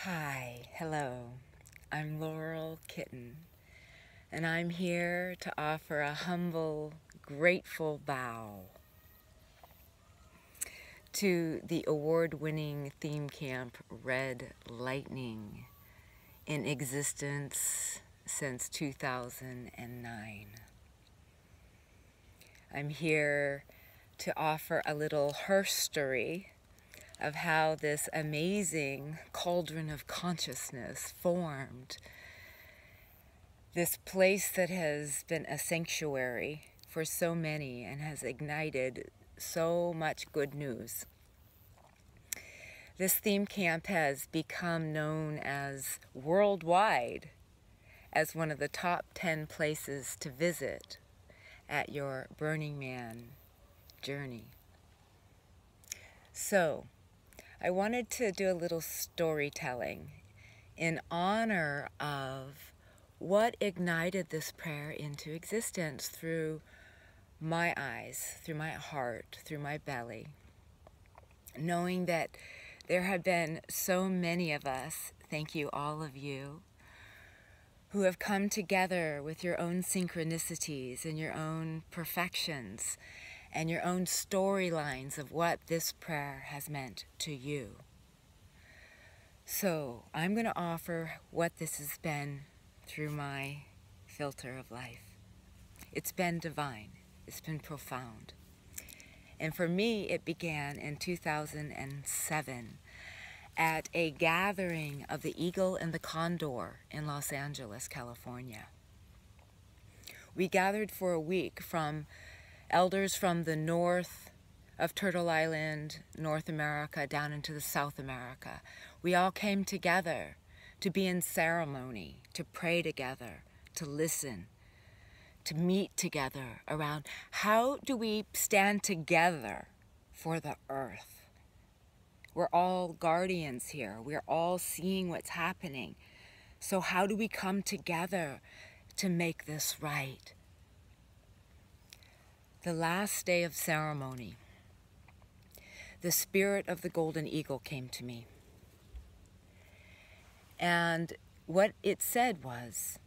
Hi, hello. I'm Laurel Kitten, and I'm here to offer a humble, grateful bow to the award-winning theme camp Red Lightning, in existence since 2009. I'm here to offer a little herstory of how this amazing cauldron of consciousness formed. This place that has been a sanctuary for so many and has ignited so much good news. This theme camp has become known as worldwide as one of the top 10 places to visit at your Burning Man journey. So, I wanted to do a little storytelling in honor of what ignited this prayer into existence through my eyes, through my heart, through my belly. Knowing that there have been so many of us, thank you all of you, who have come together with your own synchronicities and your own perfections and your own storylines of what this prayer has meant to you. So I'm going to offer what this has been through my filter of life. It's been divine. It's been profound. And for me, it began in 2007 at a gathering of the Eagle and the Condor in Los Angeles, California. We gathered for a week from elders from the north of Turtle Island, North America, down into the South America. We all came together to be in ceremony, to pray together, to listen, to meet together around how do we stand together for the earth. We're all guardians here. We're all seeing what's happening. So how do we come together to make this right? The last day of ceremony, the spirit of the golden eagle came to me. And what it said was,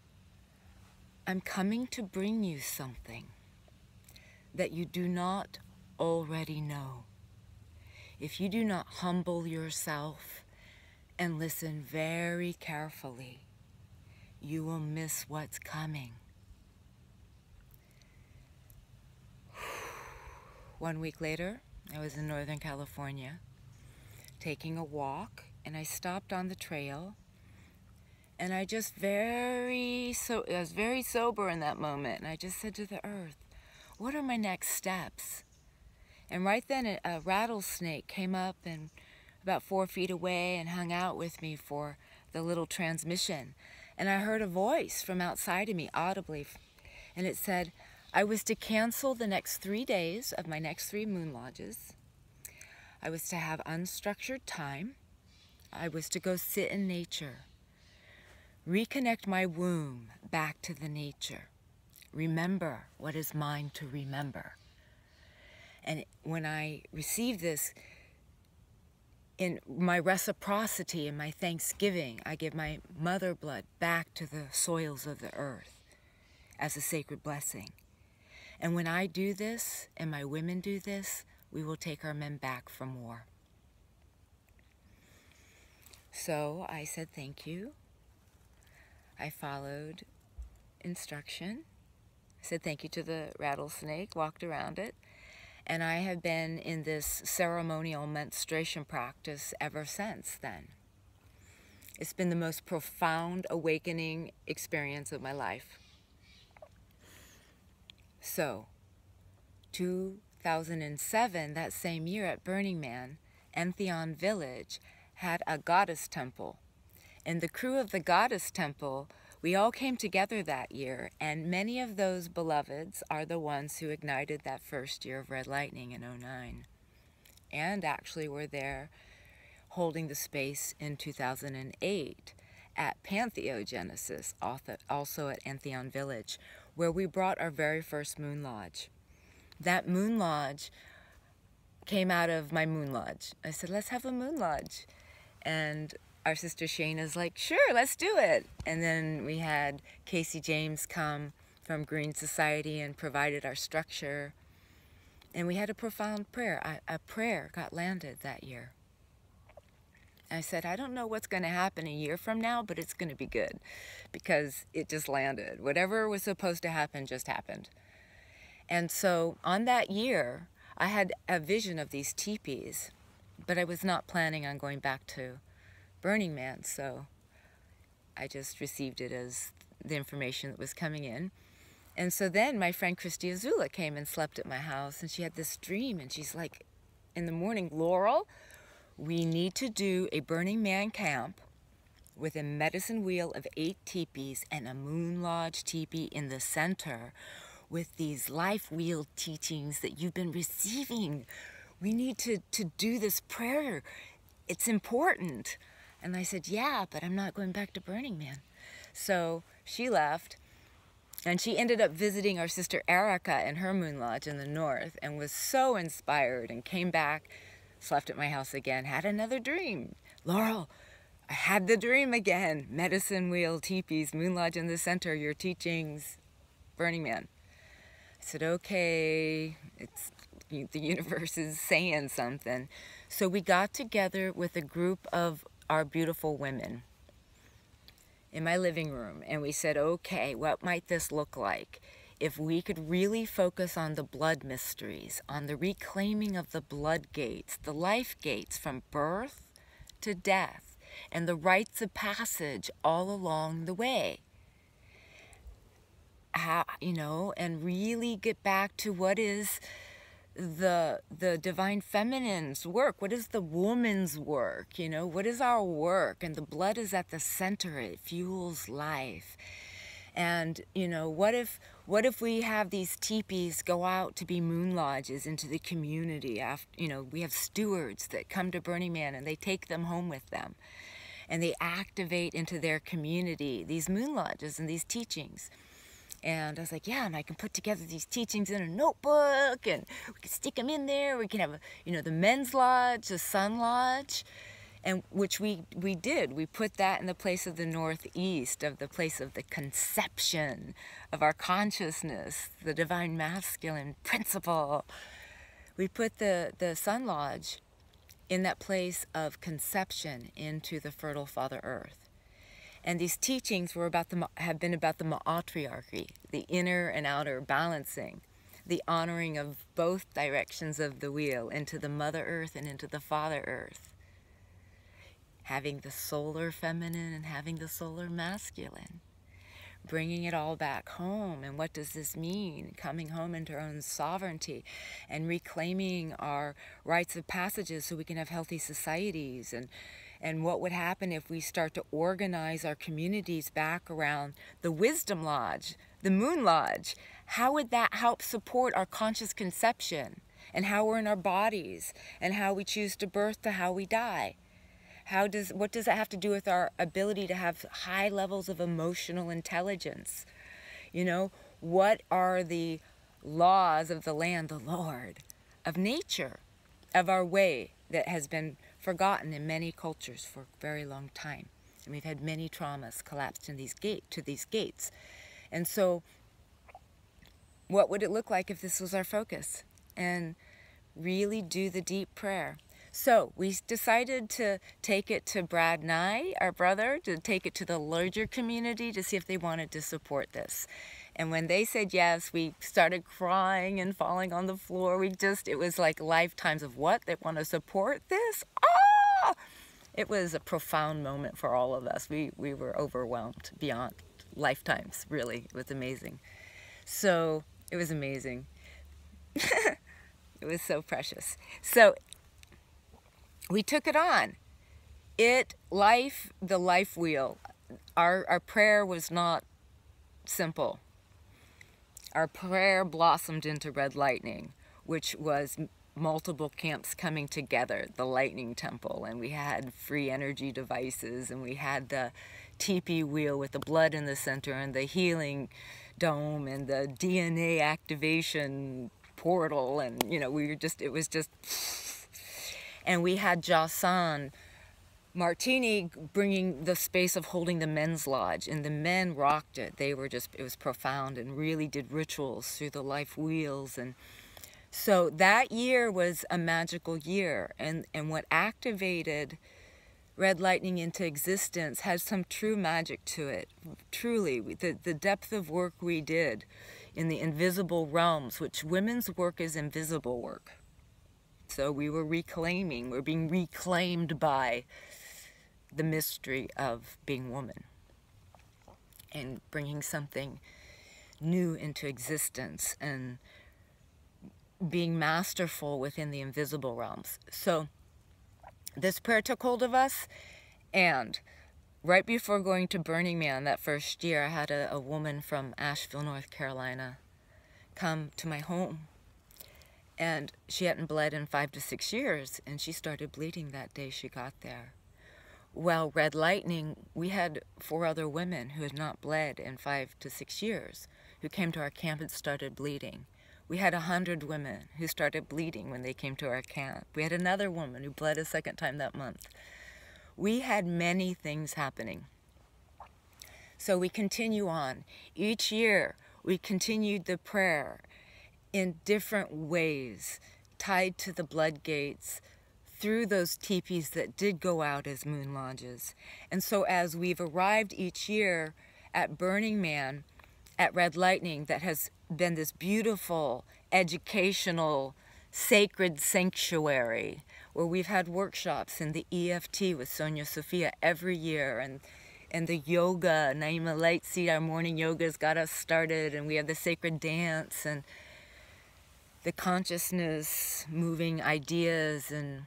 I'm coming to bring you something that you do not already know. If you do not humble yourself and listen very carefully, you will miss what's coming. 1 week later, I was in Northern California taking a walk, and I stopped on the trail, and I was very sober in that moment, and I just said to the earth, what are my next steps? And right then a rattlesnake came up and about 4 feet away and hung out with me for the little transmission. And I heard a voice from outside of me audibly, and it said, I was to cancel the next 3 days of my next 3 moon lodges. I was to have unstructured time. I was to go sit in nature. Reconnect my womb back to the nature. Remember what is mine to remember. And when I received this, in my reciprocity and my thanksgiving, I give my mother blood back to the soils of the earth as a sacred blessing. And when I do this, and my women do this, we will take our men back from war. So I said thank you. I followed instruction. I said thank you to the rattlesnake, walked around it. And I have been in this ceremonial menstruation practice ever since then. It's been the most profound awakening experience of my life. So, 2007, that same year at Burning Man, Entheon Village had a goddess temple. And the crew of the goddess temple, we all came together that year, and many of those beloveds are the ones who ignited that first year of Red Lightning in 2009. And actually were there holding the space in 2008 at Pantheogenesis, also at Entheon Village, where we brought our very first moon lodge. That moon lodge came out of my moon lodge. I said, let's have a moon lodge. And our sister Shayna's like, sure, let's do it. And then we had Casey James come from Green Society and provided our structure. And we had a profound prayer. A prayer got landed that year. I said, I don't know what's going to happen a year from now, but it's going to be good because it just landed. Whatever was supposed to happen just happened. And so on that year, I had a vision of these teepees, but I was not planning on going back to Burning Man, so I just received it as the information that was coming in. And so then my friend Christy Azula came and slept at my house, and she had this dream, and she's like, in the morning, Laurel, we need to do a Burning Man camp with a medicine wheel of 8 teepees and a Moon Lodge teepee in the center with these life wheel teachings that you've been receiving. We need to do this prayer. It's important. And I said, yeah, but I'm not going back to Burning Man. So she left, and she ended up visiting our sister Erica in her Moon Lodge in the north and was so inspired and came back, slept at my house again, had another dream. Laurel, I had the dream again. Medicine wheel, teepees, Moon Lodge in the center, your teachings, Burning Man. I said, okay, the universe is saying something. So we got together with a group of our beautiful women in my living room, and we said, okay, what might this look like if we could really focus on the blood mysteries, on the reclaiming of the blood gates, the life gates from birth to death, and the rites of passage all along the way. How, and really get back to what is the divine feminine's work. What is the woman's work? What is our work? And the blood is at the center. It fuels life. And what if we have these teepees go out to be moon lodges into the community? After, we have stewards that come to Burning Man and they take them home with them, and they activate into their community these moon lodges and these teachings. And I was like, yeah, and I can put together these teachings in a notebook, and we can stick them in there. We can have, the men's lodge, the sun lodge, and which we did. We put that in the place of the northeast, of the place of the conception of our consciousness, the divine masculine principle. We put the sun lodge in that place of conception into the fertile Father Earth. And these teachings have been about the matriarchy, the inner and outer balancing, the honoring of both directions of the wheel, into the Mother Earth and into the Father Earth. Having the solar feminine and having the solar masculine. Bringing it all back home. And what does this mean? Coming home into our own sovereignty and reclaiming our rites of passages so we can have healthy societies. And what would happen if we start to organize our communities back around the Wisdom Lodge, the Moon Lodge? How would that help support our conscious conception and how we're in our bodies and how we choose to birth to how we die? What does that have to do with our ability to have high levels of emotional intelligence? What are the laws of the land, the Lord, of nature, of our way that has been forgotten in many cultures for a very long time? And we've had many traumas collapsed in to these gates. And so what would it look like if this was our focus? And really do the deep prayer. So we decided to take it to Brad Nye, our brother, to take it to the larger community to see if they wanted to support this. And when they said yes, we started crying and falling on the floor. It was like lifetimes of what? They want to support this? Ah! It was a profound moment for all of us. We were overwhelmed beyond lifetimes, really. It was amazing. So it was amazing. It was so precious. So we took it on. The life wheel. Our prayer was not simple. Our prayer blossomed into Red Lightning, which was multiple camps coming together, the Lightning Temple, and we had free energy devices, and we had the teepee wheel with the blood in the center, and the healing dome, and the DNA activation portal, and it was just, and we had Jasan Martini bringing the space of holding the men's lodge, and the men rocked it. They were just, it was profound and really did rituals through the life wheels. And so that year was a magical year, and what activated Red Lightning into existence had some true magic to it. Truly, the depth of work we did in the invisible realms, which women's work is invisible work. So we were reclaiming, we're being reclaimed by the mystery of being woman and bringing something new into existence and being masterful within the invisible realms. So this prayer took hold of us, and right before going to Burning Man that first year, I had a woman from Asheville, North Carolina come to my home, and she hadn't bled in 5 to 6 years, and she started bleeding that day she got there. Well, Red Lightning, we had 4 other women who had not bled in 5 to 6 years who came to our camp and started bleeding. We had 100 women who started bleeding when they came to our camp. We had another woman who bled a second time that month. We had many things happening. So we continue on. Each year, we continued the prayer in different ways, tied to the blood gates, through those teepees that did go out as moon lodges. And so as we've arrived each year at Burning Man, at Red Lightning, that has been this beautiful, educational, sacred sanctuary where we've had workshops in the EFT with Sonia Sophia every year, and the yoga, Naima Lightseed, our morning yoga's got us started, and we have the sacred dance and the consciousness moving ideas and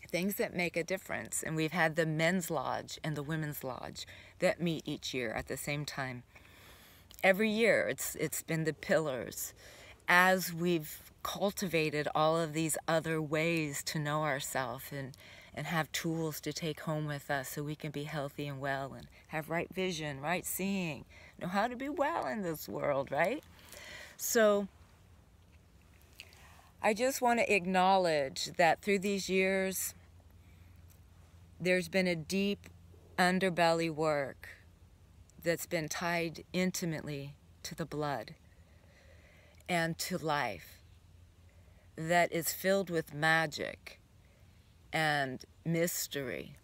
things that make a difference. And we've had the men's lodge and the women's lodge that meet each year at the same time. Every year it's been the pillars. As we've cultivated all of these other ways to know ourselves and have tools to take home with us so we can be healthy and well and have right vision, right seeing, know how to be well in this world, right? So I just want to acknowledge that through these years, there's been a deep underbelly work that's been tied intimately to the blood and to life, that is filled with magic and mystery.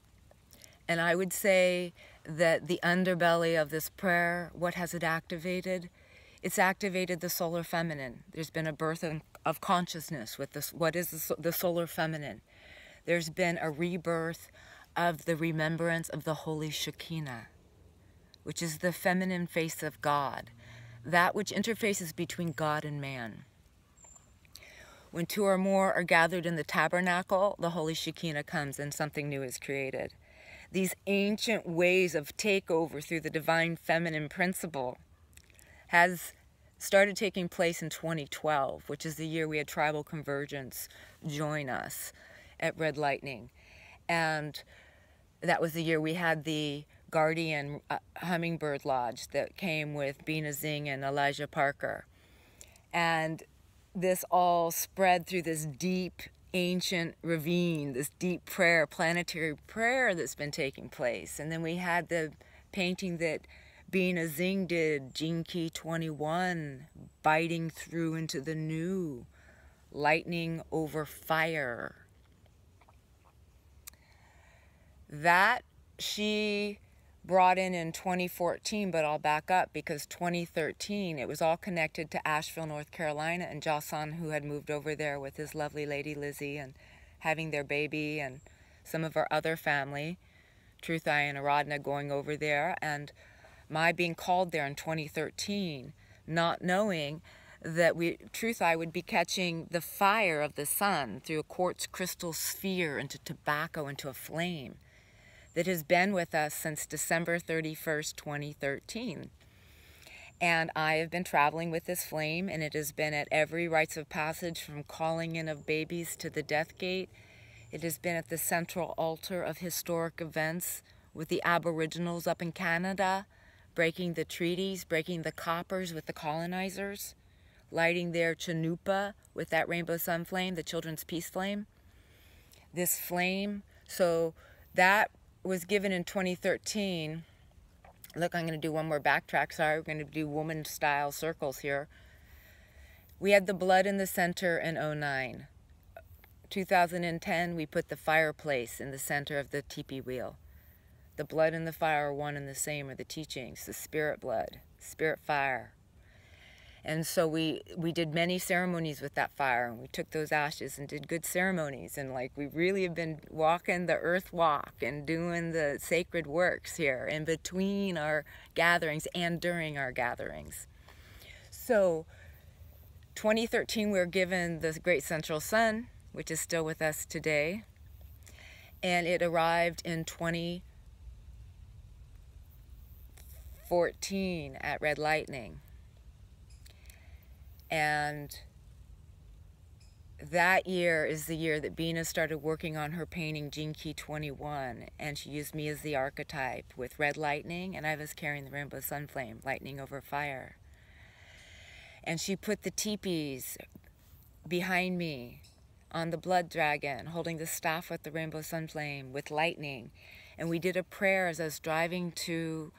And I would say that the underbelly of this prayer, what has it activated? It's activated the solar feminine. There's been a birth of consciousness with this. What is the solar feminine? There's been a rebirth of the remembrance of the Holy Shekinah, which is the feminine face of God, that which interfaces between God and man. When 2 or more are gathered in the tabernacle, the Holy Shekinah comes and something new is created. These ancient ways of takeover through the divine feminine principle has started taking place in 2012, which is the year we had Tribal Convergence join us at Red Lightning. And that was the year we had the Guardian Hummingbird Lodge that came with Bina Zing and Elijah Parker. And this all spread through this deep, ancient ravine, this deep prayer, planetary prayer that's been taking place. And then we had the painting that Bina Zing did, Gene Key 21, biting through into the new, lightning over fire. That she brought in 2014, but I'll back up because 2013, it was all connected to Asheville, North Carolina, and Jason, who had moved over there with his lovely lady Lizzie and having their baby, and some of our other family, Truth Eye and Aradna, going over there, and my being called there in 2013, not knowing that Truth Eye would be catching the fire of the sun through a quartz crystal sphere into tobacco, into a flame that has been with us since December 31st, 2013. And I have been traveling with this flame, and it has been at every rites of passage, from calling in of babies to the death gate. It has been at the central altar of historic events with the Aboriginals up in Canada, breaking the treaties, breaking the coppers with the colonizers, lighting their chanupa with that rainbow sun flame, the children's peace flame. This flame So that was given in 2013. Look, I'm going to do one more backtrack. Sorry, we're going to do woman-style circles here. We had the blood in the center in 2009. 2010, we put the fireplace in the center of the teepee wheel. The blood and the fire are one and the same, are the teachings, the spirit blood, spirit fire. And so we did many ceremonies with that fire, and we took those ashes and did good ceremonies, and like we really have been walking the earth walk and doing the sacred works here in between our gatherings and during our gatherings. So 2013 we were given the Great Central Sun, which is still with us today, and it arrived in 2014 at Red Lightning. And that year is the year that Bina started working on her painting Gene Key 21, and she used me as the archetype with Red Lightning, and I was carrying the Rainbow Sun Flame, lightning over fire. And she put the teepees behind me on the blood dragon, holding the staff with the Rainbow Sun Flame with lightning. And we did a prayer as I was driving to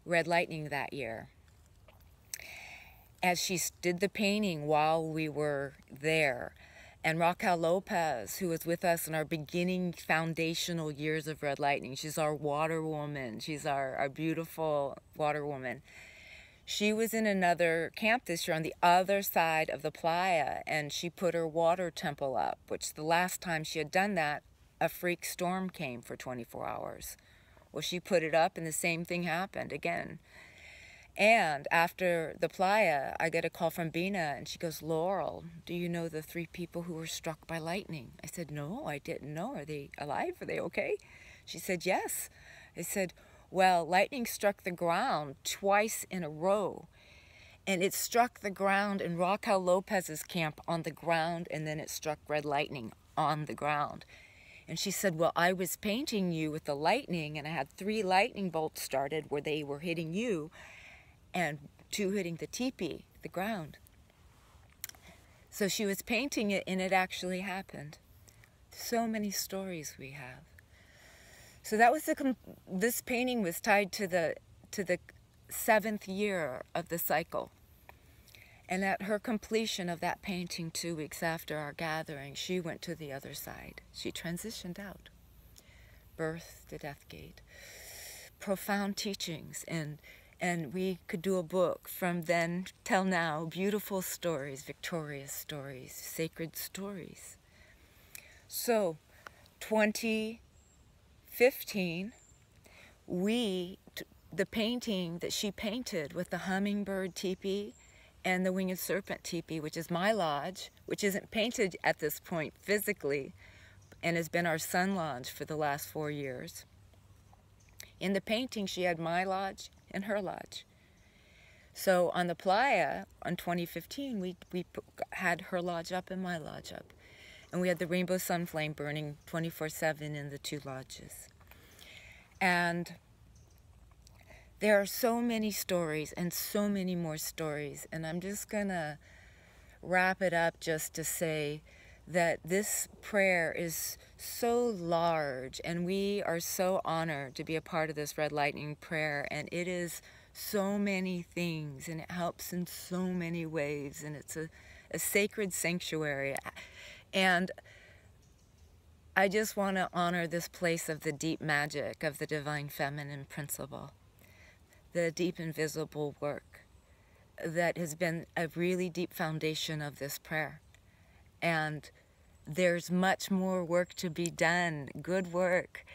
Red Lightning that year. As she did the painting while we were there. And Raquel Lopez, who was with us in our beginning foundational years of Red Lightning, she's our water woman, she's our beautiful water woman. She was in another camp this year on the other side of the playa, and she put her water temple up, which the last time she had done that, a freak storm came for 24 hours. Well, she put it up and the same thing happened again. And after the playa, I get a call from Bina, and she goes, "Laurel, do you know the 3 people who were struck by lightning?" I said, "No, I didn't know. Are they alive? Are they okay?" She said, "Yes." I said, "Well, lightning struck the ground twice in a row, and it struck the ground in Raquel Lopez's camp on the ground, and then it struck Red Lightning on the ground." And she said, "Well, I was painting you with the lightning, and I had 3 lightning bolts started where they were hitting you, and 2 hitting the teepee, the ground." So she was painting it, and it actually happened. So many stories we have. So that was this painting was tied to the 7th year of the cycle. And at her completion of that painting 2 weeks after our gathering, she went to the other side. She transitioned out. Birth to death gate. Profound teachings, and we could do a book from then till now, beautiful stories, victorious stories, sacred stories. So 2015, the painting that she painted with the hummingbird teepee and the winged serpent teepee, which is my lodge, which isn't painted at this point physically, and has been our sun lodge for the last 4 years. In the painting, she had my lodge and her lodge. So on the playa, on 2015, we had her lodge up and my lodge up. And we had the Rainbow Sun Flame burning 24/7 in the 2 lodges. And there are so many stories and so many more stories. And I'm just going to wrap it up just to say that this prayer is so large, and we are so honored to be a part of this Red Lightning prayer, and it is so many things, and it helps in so many ways, and it's a sacred sanctuary. And I just want to honor this place of the deep magic of the divine feminine principle, the deep invisible work that has been a really deep foundation of this prayer. And there's much more work to be done, good work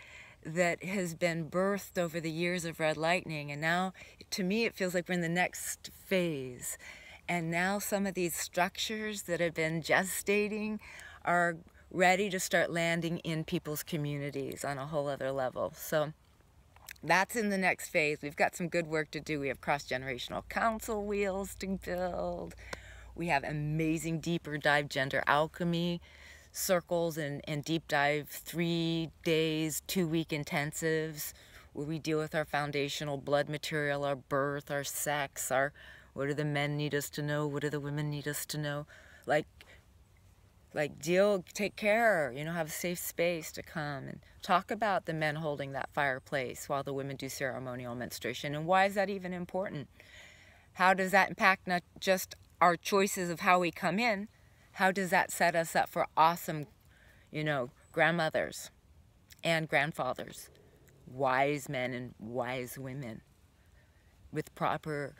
that has been birthed over the years of Red Lightning. And now, to me, it feels like we're in the next phase. And now some of these structures that have been gestating are ready to start landing in people's communities on a whole other level. So that's in the next phase. We've got some good work to do. We have cross-generational council wheels to build. We have amazing deeper dive gender alchemy circles and deep dive 3 days, 2-week intensives where we deal with our foundational blood material, our birth, our sex, our what do the men need us to know, what do the women need us to know, like take care, have a safe space to come and talk about the men holding that fireplace while the women do ceremonial menstruation. And why is that even important? How does that impact not just our choices of how we come in? How does that set us up for awesome, grandmothers and grandfathers, wise men and wise women with proper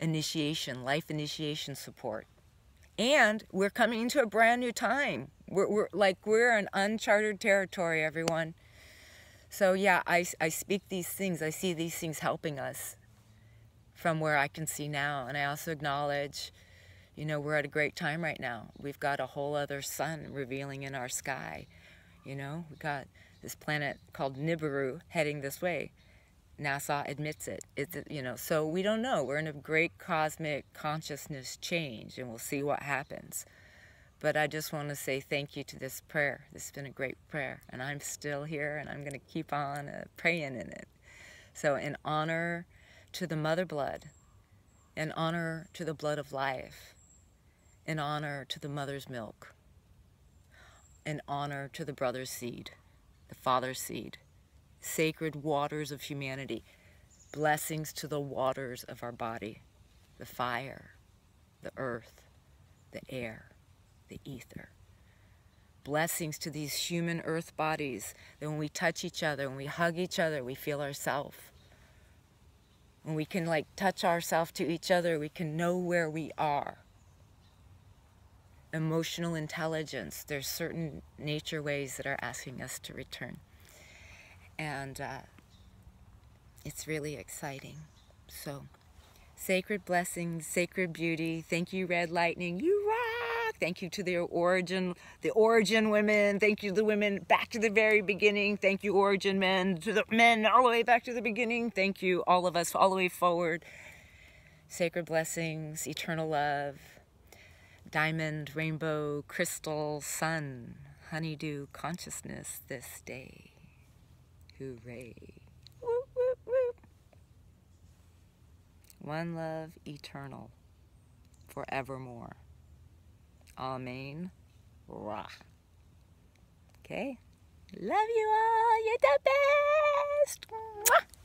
initiation, life initiation support? And we're coming into a brand new time. We're in uncharted territory, everyone. So yeah, I speak these things. I see these things helping us from where I can see now. And I also acknowledge, we're at a great time right now. We've got a whole other sun revealing in our sky. We've got this planet called Nibiru heading this way. NASA admits it. So we don't know. We're in a great cosmic consciousness change, and we'll see what happens. But I just want to say thank you to this prayer. This has been a great prayer, and I'm still here, and I'm going to keep on praying in it. So in honor to the mother blood, in honor to the blood of life, in honor to the mother's milk, in honor to the brother's seed, the father's seed, sacred waters of humanity, blessings to the waters of our body, the fire, the earth, the air, the ether. Blessings to these human earth bodies, that when we touch each other, when we hug each other, we feel ourselves. When we can touch ourselves to each other, we can know where we are. Emotional intelligence, there's certain nature ways that are asking us to return. And it's really exciting. So, sacred blessings, sacred beauty. Thank you, Red Lightning. You rock! Thank you to the origin women. Thank you to the women back to the very beginning. Thank you, origin men, to the men all the way back to the beginning. Thank you, all of us, all the way forward. Sacred blessings, eternal love, diamond, rainbow, crystal, sun, honeydew consciousness this day. Hooray. Whoop, whoop, whoop. One love, eternal, forevermore. Amen. Rah. Okay? Love you all. You're the best. Mwah.